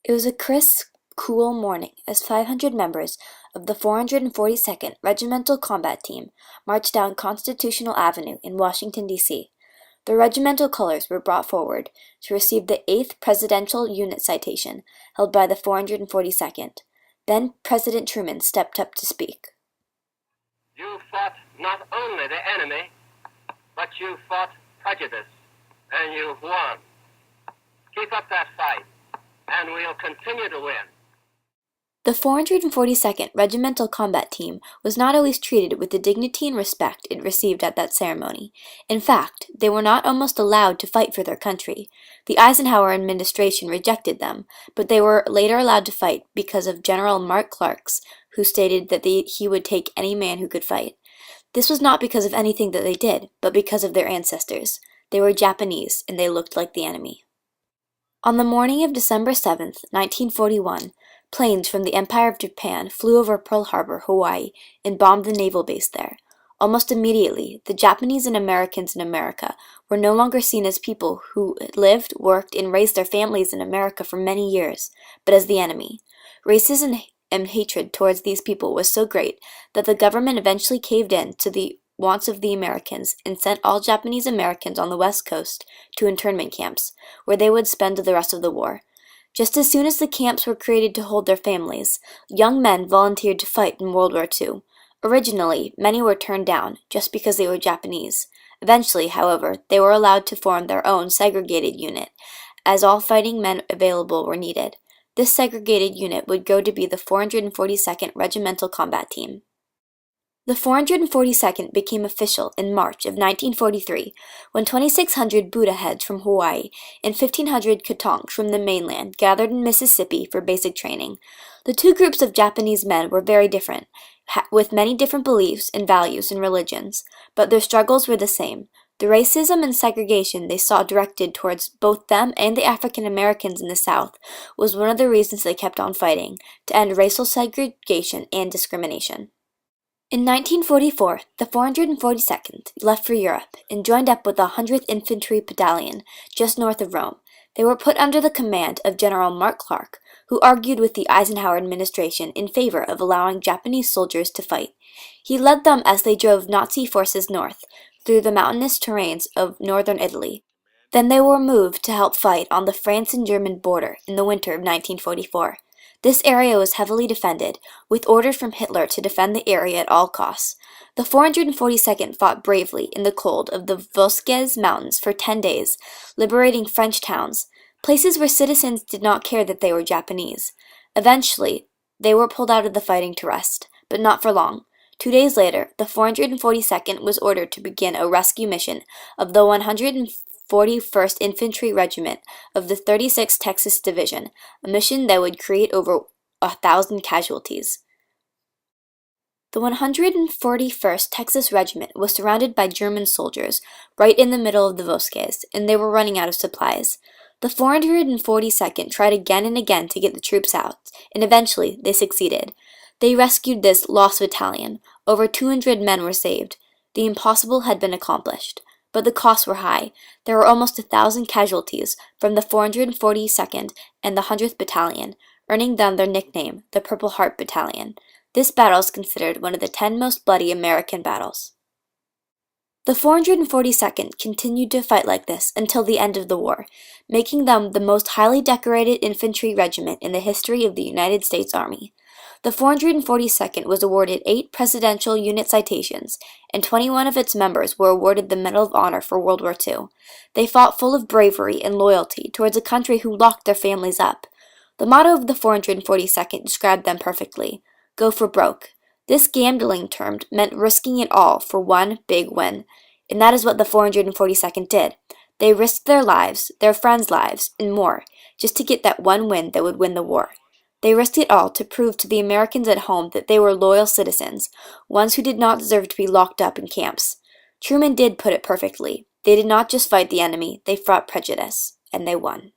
It was a crisp, cool morning as 500 members of the 442nd Regimental Combat Team marched down Constitutional Avenue in Washington, D.C. The regimental colors were brought forward to receive the 8th Presidential Unit Citation held by the 442nd. Then President Truman stepped up to speak. You fought not only the enemy, but you fought prejudice, and you've won. Keep up that fight, and we'll continue to win. The 442nd Regimental Combat Team was not always treated with the dignity and respect it received at that ceremony. In fact, they were not almost allowed to fight for their country. The Eisenhower administration rejected them, but they were later allowed to fight because of General Mark Clark's, who stated that he would take any man who could fight. This was not because of anything that they did, but because of their ancestors. They were Japanese, and they looked like the enemy. On the morning of December 7th, 1941, planes from the Empire of Japan flew over Pearl Harbor, Hawaii, and bombed the naval base there. Almost immediately, the Japanese and Americans in America were no longer seen as people who lived, worked, and raised their families in America for many years, but as the enemy. Racism and hatred towards these people was so great that the government eventually caved in to the wants of the Americans and sent all Japanese Americans on the West Coast to internment camps, where they would spend the rest of the war. Just as soon as the camps were created to hold their families, young men volunteered to fight in World War II. Originally, many were turned down just because they were Japanese. Eventually, however, they were allowed to form their own segregated unit, as all fighting men available were needed. This segregated unit would grow to be the 442nd Regimental Combat Team. The 442nd became official in March of 1943 when 2,600 Buddha heads from Hawaii and 1,500 Katonks from the mainland gathered in Mississippi for basic training. The two groups of Japanese men were very different, with many different beliefs and values and religions, but their struggles were the same. The racism and segregation they saw directed towards both them and the African Americans in the South was one of the reasons they kept on fighting, to end racial segregation and discrimination. In 1944, the 442nd left for Europe and joined up with the 100th Infantry Battalion just north of Rome. They were put under the command of General Mark Clark, who argued with the Eisenhower administration in favor of allowing Japanese soldiers to fight. He led them as they drove Nazi forces north through the mountainous terrains of northern Italy. Then they were moved to help fight on the France and German border in the winter of 1944. This area was heavily defended, with orders from Hitler to defend the area at all costs. The 442nd fought bravely in the cold of the Vosges Mountains for 10 days, liberating French towns, places where citizens did not care that they were Japanese. Eventually, they were pulled out of the fighting to rest, but not for long. 2 days later, the 442nd was ordered to begin a rescue mission of the 141st Infantry Regiment of the 36th Texas Division, a mission that would create over 1,000 casualties. The 141st Texas Regiment was surrounded by German soldiers right in the middle of the Vosges, and they were running out of supplies. The 442nd tried again and again to get the troops out, and eventually they succeeded. They rescued this lost battalion. Over 200 men were saved. The impossible had been accomplished. But the costs were high. There were almost 1,000 casualties from the 442nd and the 100th Battalion, earning them their nickname, the Purple Heart Battalion. This battle is considered one of the 10 most bloody American battles. The 442nd continued to fight like this until the end of the war, making them the most highly decorated infantry regiment in the history of the United States Army. The 442nd was awarded 8 Presidential Unit Citations, and 21 of its members were awarded the Medal of Honor for World War II. They fought full of bravery and loyalty towards a country who locked their families up. The motto of the 442nd described them perfectly: go for broke. This gambling term meant risking it all for one big win, and that is what the 442nd did. They risked their lives, their friends' lives, and more, just to get that one win that would win the war. They risked it all to prove to the Americans at home that they were loyal citizens, ones who did not deserve to be locked up in camps. Truman did put it perfectly. They did not just fight the enemy, they fought prejudice, and they won.